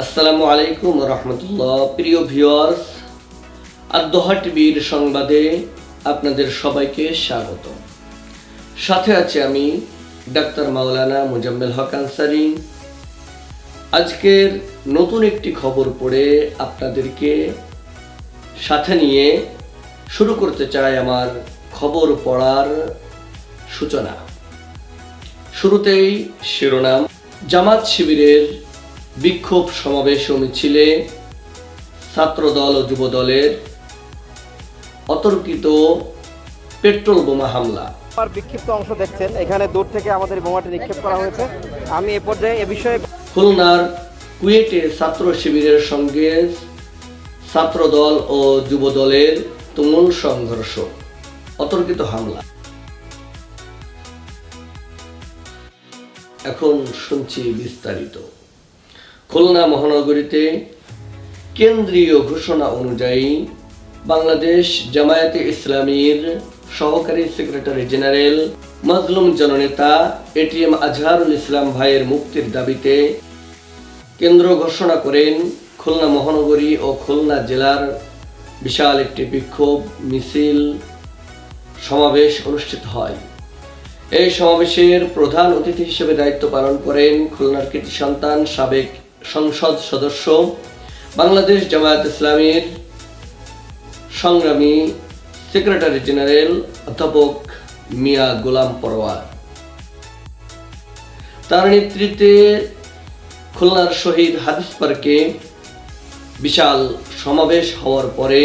আসসালামু আলাইকুম রহমতুল্লাহ। প্রিয় ভিউয়ার্স, আদ-দোহা টিভির সংবাদে আপনাদের সবাইকে স্বাগত। সাথে আছি আমি ডাক্তার মাওলানা মুজাম্মেল হক আনসারী। আজকের নতুন একটি খবর পড়ে আপনাদেরকে সাথে নিয়ে শুরু করতে চাই আমার খবর পড়ার সূচনা। শুরুতেই শিরোনাম। জামাত শিবিরের বিক্ষোভ সমাবেশ ও মিছিলে ছাত্রদল ও যুবদলের অতর্কিত পেট্রোল বোমা হামলা। বিক্ষিপ্ত অংশ দেখছেন, এখানে দূর থেকে আমাদের বোমাটি নিক্ষেপ করা হয়েছে। আমি এ পর্যায়ে এ বিষয়ে খুলনার কুয়েটে ছাত্র শিবিরের সঙ্গে ছাত্রদল ও যুবদলের তুমুল সংঘর্ষ, অতর্কিত হামলা। এখন শুনছি বিস্তারিত। খুলনা মহানগরীতে কেন্দ্রীয় ঘোষণা অনুযায়ী বাংলাদেশ জামায়াতে ইসলামীর সহকারী সেক্রেটারি জেনারেল মাজলুম জননেতা এটিএম আজহারুল ইসলাম ভাইয়ের মুক্তির দাবিতে কেন্দ্র ঘোষণা করেন খুলনা মহানগরী ও খুলনা জেলার বিশাল একটি বিক্ষোভ মিছিল সমাবেশ অনুষ্ঠিত হয়। এই সমাবেশের প্রধান অতিথি হিসেবে দায়িত্ব পালন করেন খুলনার কৃতি সন্তান সাবেক সংসদ সদস্য বাংলাদেশ জামায়াত ইসলামীর সংগ্রামী সেক্রেটারি জেনারেল অধ্যাপক মিয়া গোলাম পরোয়ার। তার নেতৃত্বে খুলনার শহীদ হাদিস পার্কে বিশাল সমাবেশ হওয়ার পরে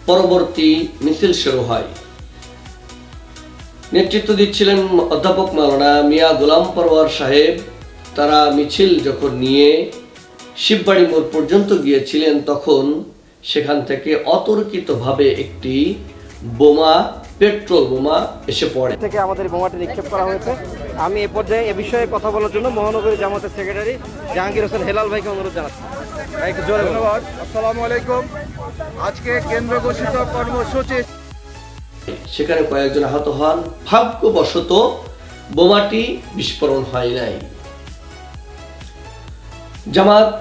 পরবর্তী মিছিল শুরু হয়। নেতৃত্ব দিচ্ছিলেন অধ্যাপক মাওলানা মিয়া গোলাম পরোয়ার সাহেব। তারা মিছিল যখন নিয়ে শিববাড়ি মোড় পর্যন্ত গিয়েছিলেন, তখন সেখান থেকে অতর্কিতভাবে একটি বোমা, পেট্রোল বোমা এসে পড়ে। থেকে আমাদের বোমাটি নিক্ষেপ করা হয়েছে। আমি এ পর্যায়ে এ বিষয়ে কথা বলার জন্য মহানগরী জামাতের সেক্রেটারি জাহাঙ্গীর হোসেন হেলাল ভাইকে অনুরোধ জানাচ্ছি। ধন্যবাদ। আসসালামু আলাইকুম। আজকে কেন্দ্র ঘোষিত কর্মসূচি, সেখানে কয়েকজন আহত হন। ভাগ্যবশত বোমাটি বিস্ফোরণ হয় নাই। জামাত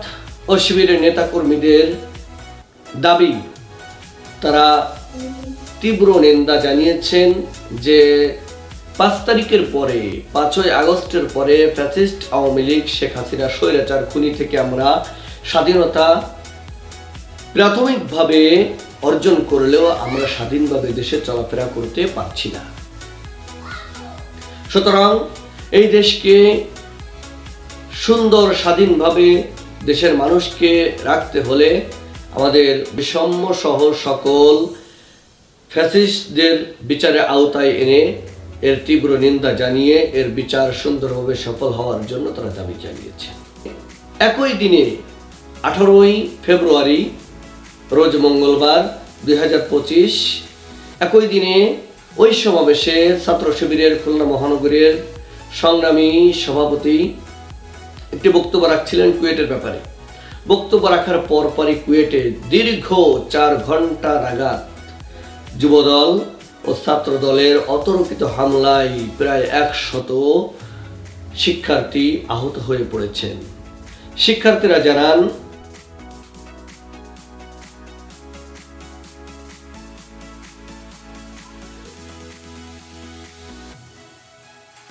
ও শিবিরের নেতাকর্মীদের দাবি, তারা তীব্র নিন্দা জানিয়েছেন যে 5 তারিখের পরে, 5ই আগস্টের পরে ফ্যাসিস্ট আওয়ামী লীগ শেখ হাসিনা স্বৈরাচার খুনি থেকে আমরা স্বাধীনতা প্রাথমিকভাবে অর্জন করলেও আমরা স্বাধীনভাবে দেশে চলাফেরা করতে পারছি না। সুতরাং এই দেশকে সুন্দর স্বাধীনভাবে দেশের মানুষকে রাখতে হলে আমাদের বিষম্য সহ সকল ফ্যাসিস্টদের বিচারে আওতায় এনে এর তীব্র নিন্দা জানিয়ে এর বিচার সুন্দরভাবে সফল হওয়ার জন্য তারা দাবি জানিয়েছে। একই দিনে 18ই ফেব্রুয়ারি রোজ মঙ্গলবার 2025, একই দিনে ওই সমাবেশে ছাত্র শিবিরের খুলনা মহানগরীর সংগ্রামী সভাপতি একটি বক্তব্য রাখছিলেন কুয়েটের ব্যাপারে। বক্তব্য রাখার পরপরই কুয়েটে দীর্ঘ 4 ঘন্টা নাগাদ যুবদল ও ছাত্র দলের অতর্কিত হামলায় প্রায় 100 শিক্ষার্থী আহত হয়ে পড়েছেন। শিক্ষার্থীরা জানান,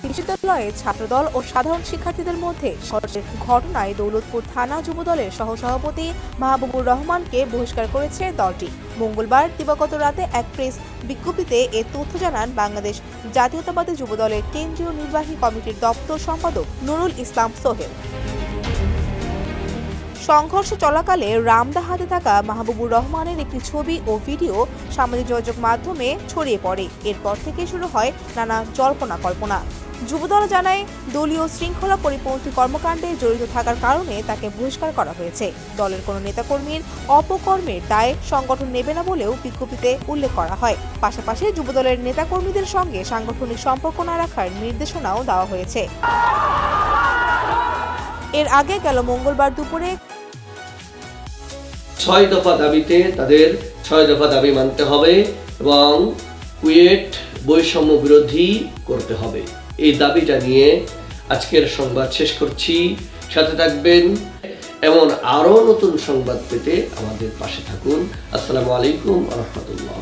বিশ্ববিদ্যালয়ে ছাত্রদল ও সাধারণ শিক্ষার্থীদের মধ্যে সংঘর্ষের ঘটনায় দৌলতপুর থানা যুবদলের সহসভাপতি মাহবুবুর রহমানকে বহিষ্কার করেছে দলটি। মঙ্গলবার দিবাগত রাতে এক প্রেস বিজ্ঞপ্তিতে এ তথ্য জানান বাংলাদেশ জাতীয়তাবাদী যুবদলের কেন্দ্রীয় নির্বাহী কমিটির দপ্তর সম্পাদক নুরুল ইসলাম সোহেল। সংঘর্ষ চলাকালে রামদা হাতে থাকা মাহবুবুর রহমানের একটি ছবি ও ভিডিও সামাজিক যোগাযোগ মাধ্যমে ছড়িয়ে পড়ে। এরপর থেকে শুরু হয় নানা জল্পনা কল্পনা। যুবদল জানায়, দলীয় শৃঙ্খলা পরিপন্থী কর্মকাণ্ডে জড়িত থাকার কারণে তাকে বহিষ্কার করা হয়েছে। দলের কোনো নেতাকর্মীর অপকর্মের দায় সংগঠন নেবে না বলেও বিজ্ঞপ্তিতে উল্লেখ করা হয়। পাশাপাশি যুবদলের নেতাকর্মীদের সঙ্গে সাংগঠনিক সম্পর্ক না রাখার নির্দেশনাও দেওয়া হয়েছে। এর আগে গেল মঙ্গলবার দুপুরে 6 দফা দাবিতে তাদের 6 দফা দাবি মানতে হবে এবং কুয়েট বৈষম্য বিরোধী করতে হবে। এই দাবিটা নিয়ে আজকের সংবাদ শেষ করছি। সাথে থাকবেন। এমন আরও নতুন সংবাদ পেতে আমাদের পাশে থাকুন। আসসালামু আলাইকুম ওয়া রাহমাতুল্লাহ।